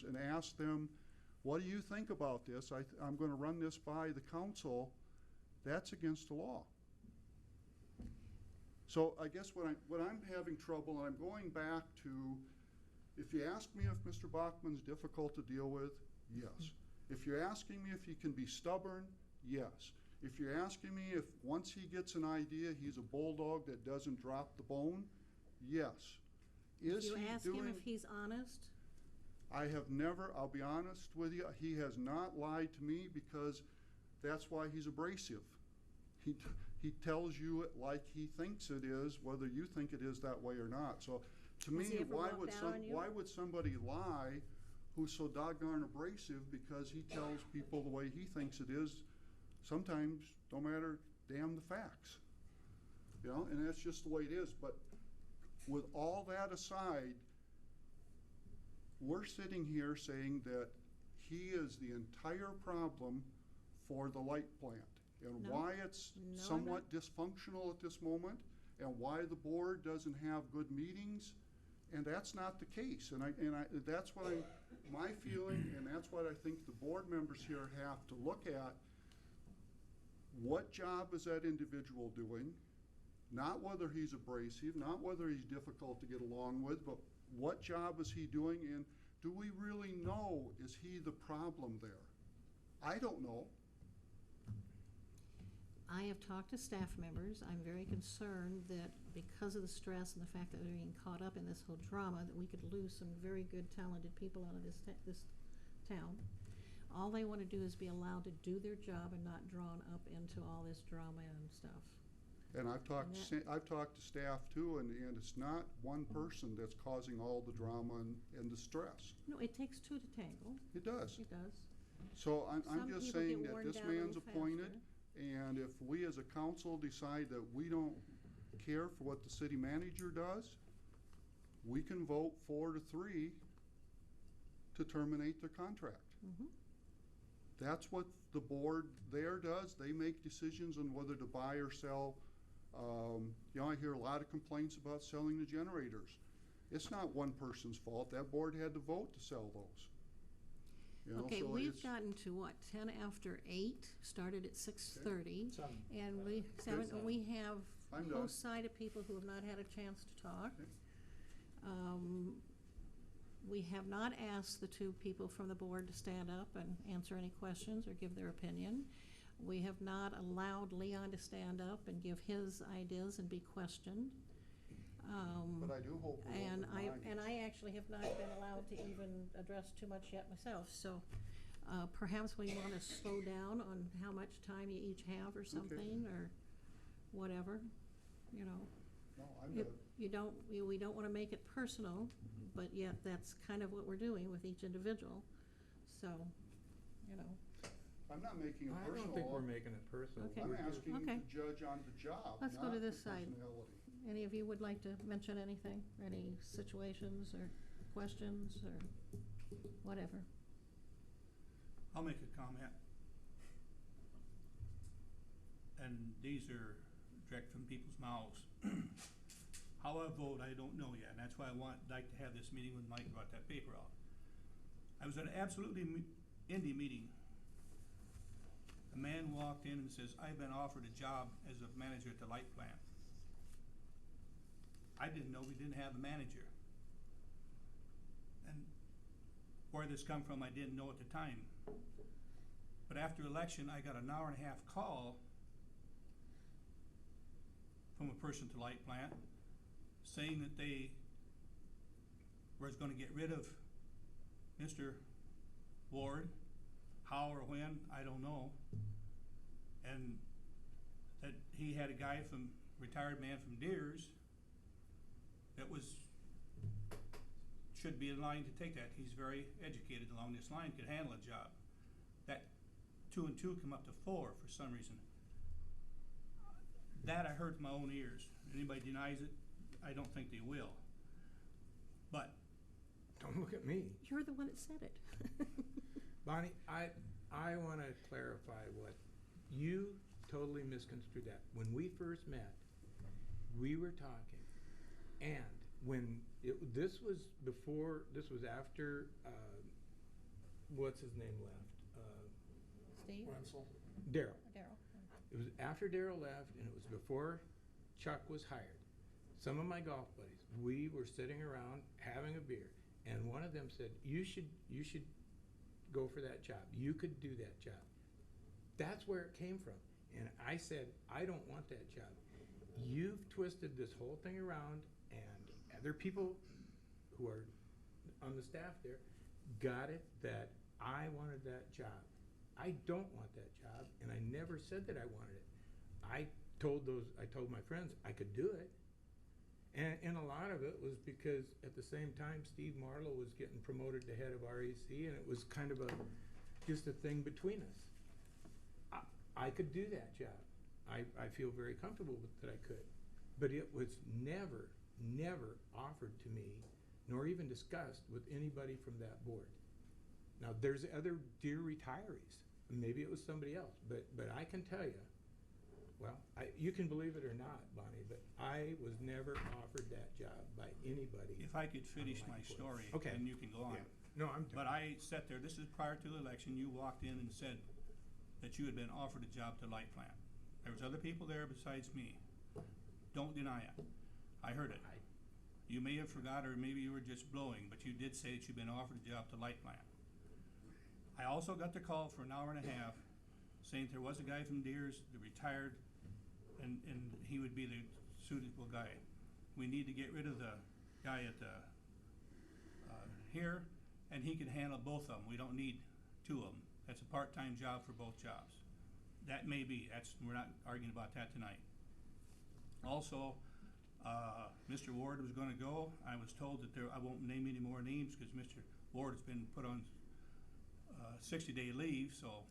and ask them, what do you think about this? I'm going to run this by the council. That's against the law. So I guess what I'm having trouble, and I'm going back to, if you ask me if Mr. Bachman's difficult to deal with, yes. If you're asking me if he can be stubborn, yes. If you're asking me if once he gets an idea, he's a bulldog that doesn't drop the bone, yes. Did you ask him if he's honest? I have never, I'll be honest with you, he has not lied to me because that's why he's abrasive. He tells you it like he thinks it is, whether you think it is that way or not. So to me, why would somebody lie who's so doggone abrasive because he tells people the way he thinks it is? Sometimes, no matter, damn the facts. You know, and that's just the way it is. But with all that aside, we're sitting here saying that he is the entire problem for the light plant, and why it's somewhat dysfunctional at this moment, and why the board doesn't have good meetings, and that's not the case. And that's what my feeling, and that's what I think the board members here have to look at. What job is that individual doing? Not whether he's abrasive, not whether he's difficult to get along with, but what job is he doing, and do we really know, is he the problem there? I don't know. I have talked to staff members. I'm very concerned that because of the stress and the fact that they're being caught up in this whole drama, that we could lose some very good, talented people out of this town. All they want to do is be allowed to do their job and not drawn up into all this drama and stuff. And I've talked to staff too, and it's not one person that's causing all the drama and the stress. No, it takes two to tangle. It does. It does. So I'm just saying that this man's appointed, and if we as a council decide that we don't care for what the city manager does, we can vote 4-3 to terminate their contract. Mm-hmm. That's what the board there does. They make decisions on whether to buy or sell. You know, I hear a lot of complaints about selling the generators. It's not one person's fault. That board had to vote to sell those. You know, okay, so we've gotten to what, 10 after 8, started at 6:30, okay. And we have both sides of people who have not had a chance to talk. Okay. We have not asked the two people from the board to stand up and answer any questions or give their opinion. We have not allowed Leon to stand up and give his ideas and be questioned. But I do hope. And I actually have not been allowed to even address too much yet myself. So perhaps we want to slow down on how much time you each have, or something, or whatever. You know. No, I'm good. We don't want to make it personal, but yet that's kind of what we're doing with each individual. So, you know. I'm not making it personal. I don't think we're making it personal. Okay. I'm asking you to judge on the job. Let's go to this side. Personality. Any of you would like to mention anything? Any situations or questions or whatever? I'll make a comment. And these are direct from people's mouths. How I vote, I don't know yet, and that's why I like to have this meeting when Mike brought that paper out. I was at an Absolutely Indy meeting. A man walked in and says, I've been offered a job as a manager at the light plant. I didn't know we didn't have a manager. And where this come from, I didn't know at the time. But after election, I got an hour-and-a-half call from a person to light plant saying that they was going to get rid of Mr. Ward. How or when, I don't know. And that he had a guy retired man from Deers that should be in line to take that. He's very educated along this line, could handle a job. That 2 and 2 come up to 4 for some reason. That I heard with my own ears. Anybody denies it, I don't think they will. But don't look at me. You're the one that said it. Bonnie, I want to clarify what you totally misconstrued that. When we first met, we were talking, and when this was after what's his name left? Steve? Daryl. Daryl. It was after Daryl left, and it was before Chuck was hired. Some of my golf buddies, we were sitting around having a beer, and one of them said, you should go for that job. You could do that job. That's where it came from. And I said, I don't want that job. You've twisted this whole thing around, and other people who are on the staff there got it that I wanted that job. I don't want that job, and I never said that I wanted it. I told my friends I could do it. And a lot of it was because at the same time Steve Marlowe was getting promoted to head of REC, and it was kind of just a thing between us. I could do that job. I feel very comfortable with that I could. But it was never offered to me, nor even discussed with anybody from that board. Now, there's other dear retirees. Maybe it was somebody else, but I can tell you, well, you can believe it or not, Bonnie, but I was never offered that job by anybody. If I could finish my story, Okay. and you can go on. Yeah. No, I'm done. But I sat there, this is prior to the election, you walked in and said that you had been offered a job to Light Plant. There was other people there besides me. Don't deny it. I heard it. You may have forgot, or maybe you were just blowing, but you did say that you'd been offered a job to Light Plant. I also got the call for an hour and a half saying there was a guy from Deers that retired, and he would be the suitable guy. We need to get rid of the guy at the here, and he can handle both of them. We don't need two of them. That's a part-time job for both jobs. That may be. We're not arguing about that tonight. Also, Mr. Ward was going to go. I was told that I won't name any more names because Mr. Ward has been put on 60-day leave, so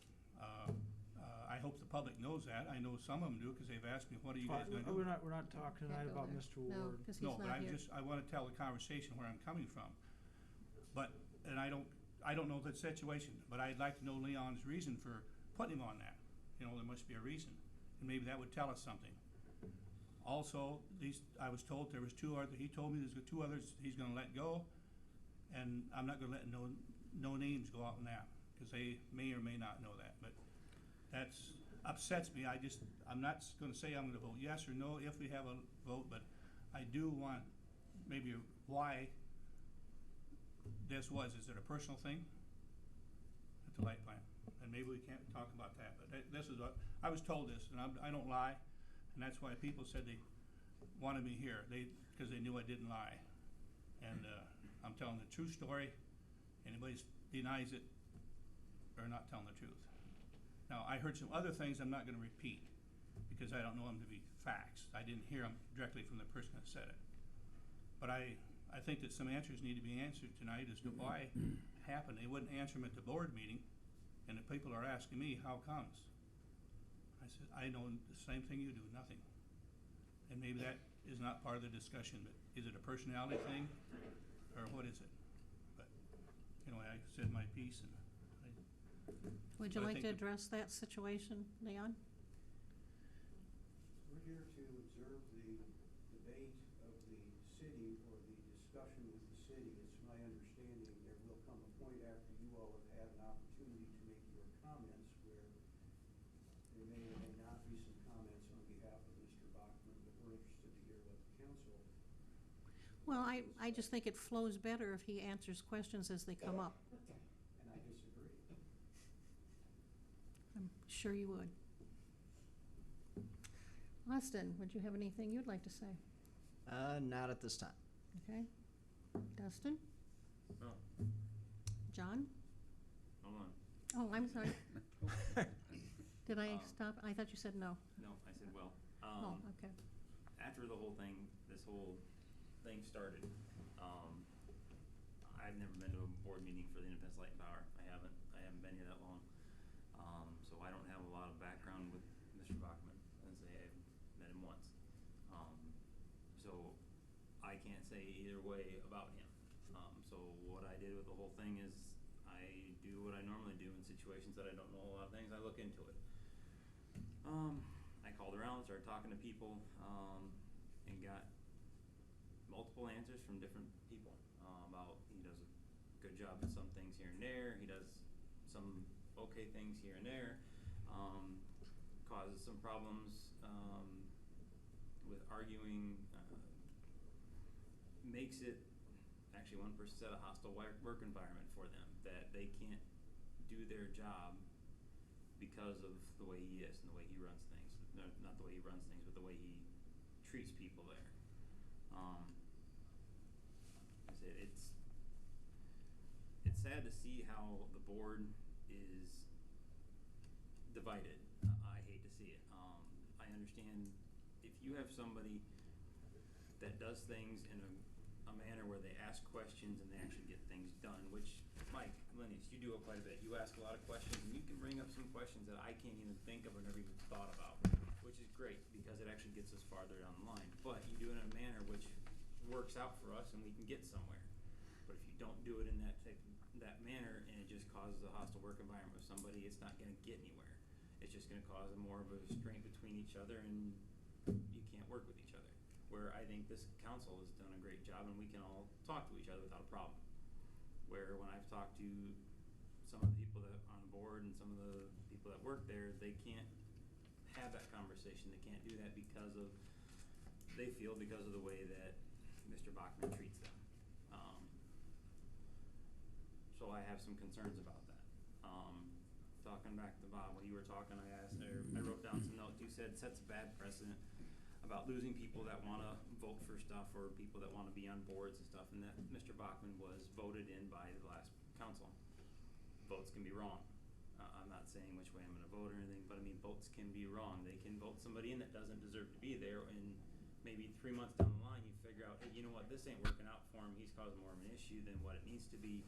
I hope the public knows that. I know some of them do because they've asked me, what are you guys going to do? We're not talking tonight about Mr. Ward. No, because he's No, but not here. I want to tell the conversation where I'm coming from. And I don't know the situation, but I'd like to know Leon's reason for putting him on that. You know, there must be a reason, and maybe that would tell us something. Also, I was told there was he told me there's two others he's gonna let go, and I'm not gonna let no names go out on that, because they may or may not know that, but that's upsets me. I'm not gonna say I'm gonna vote yes or no if we have a vote, but I do want maybe why this was. Is it a personal thing at the Light Plant? And maybe we can't talk about that, but this is what I was told this, and I don't lie, and that's why people said they wanted me here, because they knew I didn't lie, and I'm telling the true story. Anybody denies it, they're not telling the truth. Now, I heard some other things I'm not going to repeat because I don't know them to be facts. I didn't hear them directly from the person that said it, but I think that some answers need to be answered tonight as to why it happened. They wouldn't answer them at the board meeting, and the people are asking me, how comes? I said, I know the same thing you do, nothing. And maybe that is not part of the discussion, but is it a personality thing, or what is it? But, anyway, I said my piece, and Would you I like to think address that situation, Leon? We're here to observe the debate of the city or the discussion with the city. It's my understanding there will come a point after you all have had an opportunity to make your comments where there may or may not be some comments on behalf of Mr. Bachman, but we're interested to hear what the council. Well, I just think it flows better if he answers questions as they come up. And I disagree. I'm sure you would. Austin, would you have anything you'd like to say? Not at this time. Okay. Dustin? No. John? Hold on. Oh, I'm sorry. Did I stop? I thought you said no. No, I said well. Oh, okay. After the whole thing, this whole thing started, I've never been to a board meeting for the Independence Light and Power. I haven't been here that long. So I don't have a lot of background with Mr. Bachman, as I've met him once. So I can't say either way about him. So what I did with the whole thing is I do what I normally do in situations that I don't know a lot of things. I look into it. I called around, started talking to people, and got multiple answers from different people about he does a good job at some things here and there. He does some okay things here and there, causes some problems, with arguing, makes it, actually one person said, a hostile work environment for them, that they can't do their job because of the way he is and the way he runs things. No, not the way he runs things, but the way he treats people there. It's sad to see how the board is divided. I hate to see it. I understand if you have somebody that does things in a manner where they ask questions and they actually get things done, which, Mike Linnies, you do it quite a bit. You ask a lot of questions, and you can bring up some questions that I can't even think of or never even thought about, which is great because it actually gets us farther down the line. But you do it in a manner which works out for us and we can get somewhere. But if you don't do it in that manner, and it just causes a hostile work environment with somebody, it's not going to get anywhere. It's just going to cause more of a restraint between each other, and you can't work with each other. Where I think this council has done a great job, and we can all talk to each other without a problem. Where when I've talked to some of the people that are on the board and some of the people that work there, they can't have that conversation. They can't do that because of the way that Mr. Bachman treats them. So I have some concerns about that. Talking back to Bob, when you were talking, I wrote down some notes. You said sets a bad precedent about losing people that want to vote for stuff or people that want to be on boards and stuff, and that Mr. Bachman was voted in by the last council. Votes can be wrong. I'm not saying which way I'm going to vote or anything, but I mean, votes can be wrong. They can vote somebody in that doesn't deserve to be there, and maybe 3 months down the line, you figure out, hey, you know what, this ain't working out for him. He's causing more of an issue than what it needs to be.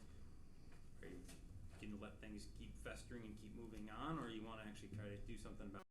Are you going to let things keep festering and keep moving on, or you want to actually try to do something about